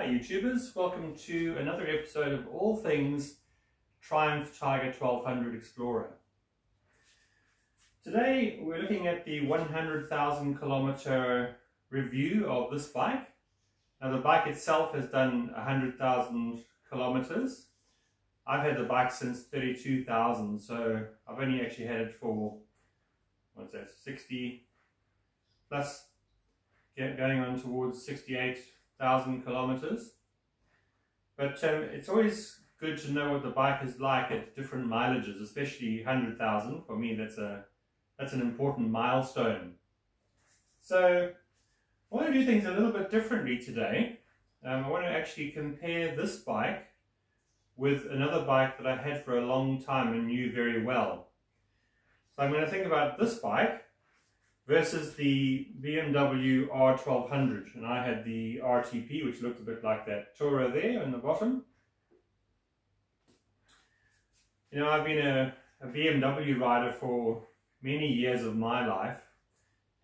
Hi YouTubers, welcome to another episode of all things Triumph Tiger 1200 Explorer. Today we're looking at the 100,000 kilometer review of this bike. Now the bike itself has done 100,000 kilometers. I've had the bike since 32,000, so I've only actually had it for, what's that, 60 plus, going on towards 68,000 kilometers. But it's always good to know what the bike is like at different mileages, especially 100,000. For me, that's an important milestone. So I want to do things a little bit differently today. I want to actually compare this bike with another bike that I had for a long time and knew very well. So I'm going to think about this bike versus the BMW R1200, and I had the RTP, which looked a bit like that Tourer there in the bottom. You know, I've been a BMW rider for many years of my life,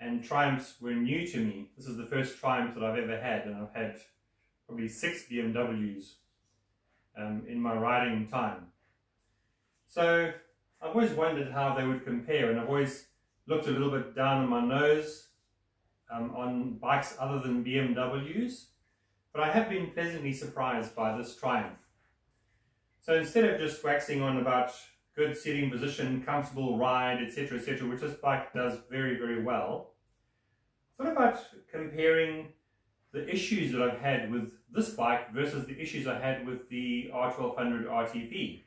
and Triumphs were new to me. This is the first Triumph that I've ever had, and I've had probably 6 BMWs in my riding time. So I've always wondered how they would compare, and I've always looked a little bit down on my nose on bikes other than BMWs, but I have been pleasantly surprised by this Triumph. So instead of just waxing on about good seating position, comfortable ride, etc., which this bike does very, very well, I thought about comparing the issues that I've had with this bike versus the issues I had with the R1200 RTP.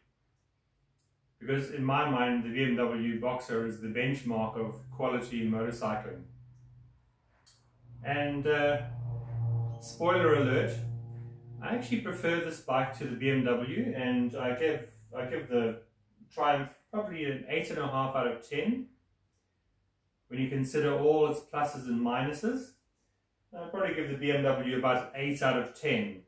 Because in my mind, the BMW Boxer is the benchmark of quality motorcycling. And spoiler alert, I actually prefer this bike to the BMW, and I give the Triumph probably an 8.5 out of 10. When you consider all its pluses and minuses, I'd probably give the BMW about 8 out of 10.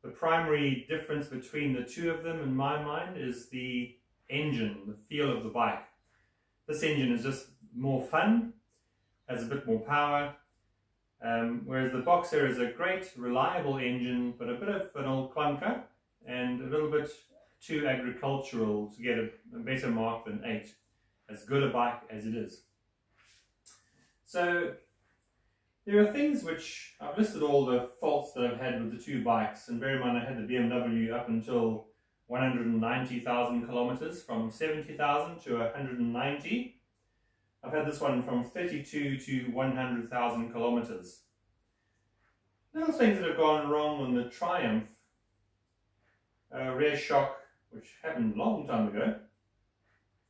The primary difference between the two of them in my mind is the engine, the feel of the bike. This engine is just more fun, has a bit more power, whereas the Boxer is a great, reliable engine, but a bit of an old clunker and a little bit too agricultural to get a better mark than 8, as good a bike as it is. So there are things which I've listed all the faults that I've had with the two bikes, and bear in mind I had the BMW up until 190,000 kilometers, from 70,000 to 190. I've had this one from 32 to 100,000 kilometers. Now, things that have gone wrong on the Triumph: rear shock, which happened a long time ago,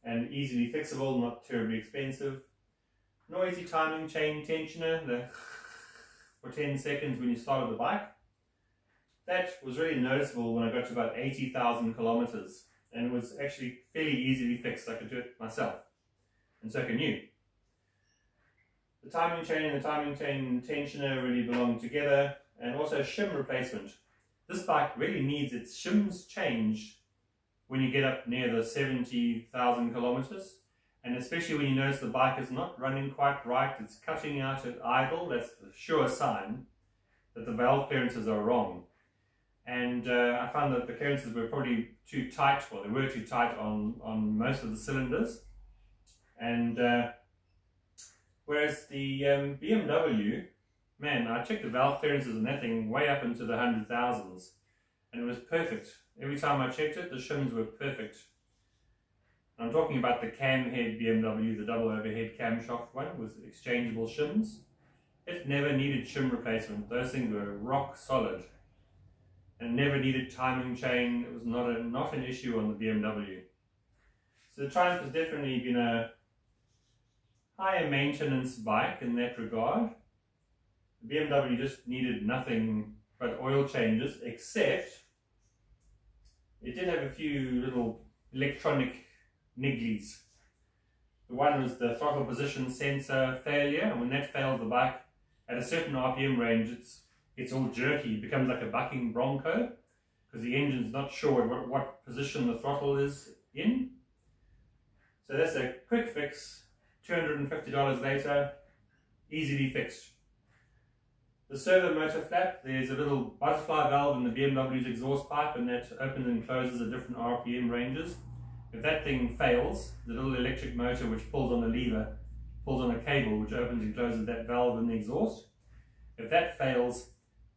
and easily fixable, not terribly expensive. Noisy timing chain tensioner for 10 seconds when you started the bike. That was really noticeable when I got to about 80,000 kilometers, and it was actually fairly easily fixed. I could do it myself, and so can you. The timing chain and the timing chain tensioner really belong together, and also shim replacement. This bike really needs its shims changed when you get up near the 70,000 kilometers, and especially when you notice the bike is not running quite right, it's cutting out at idle. That's the sure sign that the valve clearances are wrong. And I found that the clearances were probably too tight, well, they were too tight on most of the cylinders. And whereas the BMW, man, I checked the valve clearances and that thing way up into the 100,000s, and it was perfect. Every time I checked it, the shims were perfect. And I'm talking about the cam head BMW, the double overhead camshaft one with exchangeable shims. It never needed shim replacement. Those things were rock solid, and never needed timing chain. It was not an issue on the BMW. So the Triumph has definitely been a higher maintenance bike in that regard. The BMW just needed nothing but oil changes, except it did have a few little electronic nigglies. The one was the throttle position sensor failure, and when that fails, the bike at a certain RPM range, it's all jerky. It becomes like a bucking bronco because the engine's not sure what position the throttle is in. So that's a quick fix, $250 later, easily fixed. The servo motor flap, there's a little butterfly valve in the BMW's exhaust pipe, and that opens and closes at different RPM ranges. If that thing fails, the little electric motor which pulls on the lever, pulls on a cable which opens and closes that valve in the exhaust. If that fails,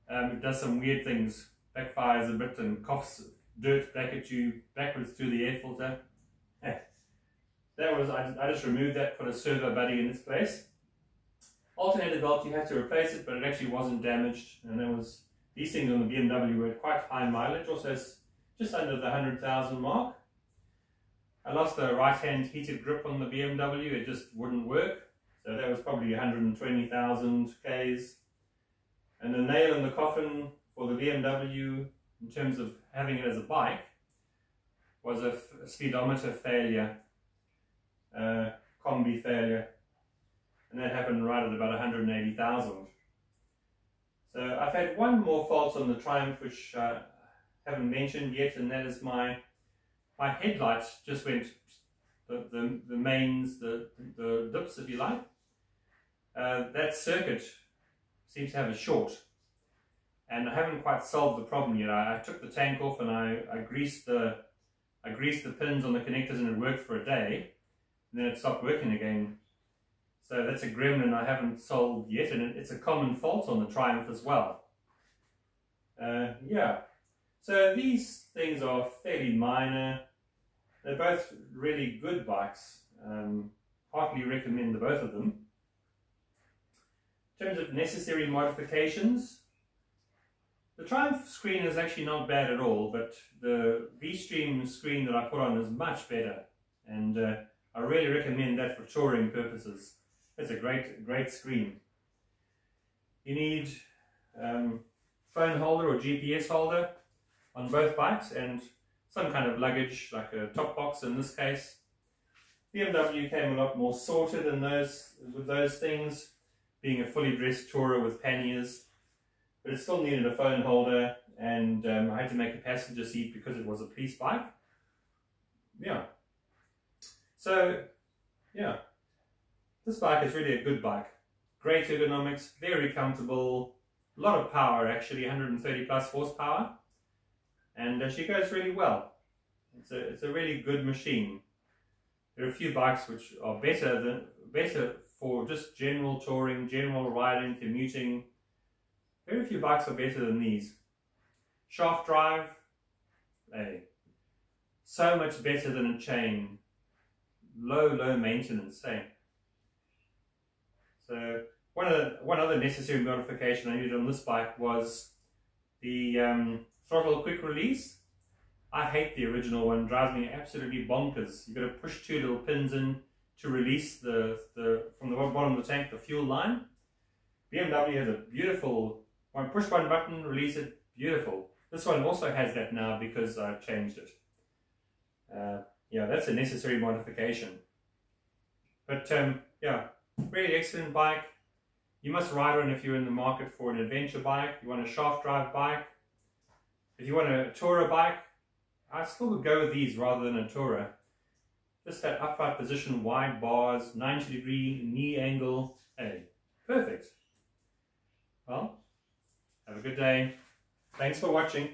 it does some weird things, backfires a bit and coughs dirt back at you backwards through the air filter. I just removed that, put a servo buddy in its place. Alternator belt, you had to replace it, but it actually wasn't damaged, and these things on the BMW were at quite high mileage, also just under the 100,000 mark. I lost the right-hand heated grip on the BMW, it just wouldn't work, so that was probably 120,000 Ks. And the nail in the coffin for the BMW, in terms of having it as a bike, was a speedometer failure, combi failure, and that happened right at about 180,000. So I've had one more fault on the Triumph which I haven't mentioned yet, and that is my headlights just went, the mains, the dips if you like. That circuit seems to have a short, and I haven't quite solved the problem yet. I took the tank off and I greased the pins on the connectors, and it worked for a day, and then it stopped working again. So that's a gremlin I haven't solved yet, and it's a common fault on the Triumph as well. Yeah, so these things are fairly minor. They're both really good bikes. Heartily recommend the both of them. In terms of necessary modifications, the Triumph screen is actually not bad at all, but the V-Stream screen that I put on is much better, and I really recommend that for touring purposes. It's a great screen. You need phone holder or GPS holder on both bikes, and some kind of luggage, like a top box in this case. BMW came a lot more sorted in with those things, being a fully dressed tourer with panniers, but it still needed a phone holder, and I had to make a passenger seat because it was a police bike. Yeah. So, yeah. This bike is really a good bike. Great ergonomics, very comfortable, a lot of power actually, 130 plus horsepower, and she goes really well. It's a really good machine. There are a few bikes which are better for just general touring, general riding, commuting. Very few bikes are better than these. Shaft drive, hey, so much better than a chain. Low maintenance, hey. So one other necessary modification I needed on this bike was the throttle quick release. I hate the original one, drives me absolutely bonkers. You've got to push two little pins in to release from the bottom of the tank, the fuel line. BMW has a beautiful one, push one button, release it, beautiful. This one also has that now because I've changed it. Yeah, that's a necessary modification. But yeah, really excellent bike. You must ride one if you're in the market for an adventure bike. You want a shaft drive bike. If you want a tourer bike, I still would go with these rather than a tourer. Just that upright position, wide bars, 90-degree knee angle. Hey, perfect. Well, have a good day. Thanks for watching.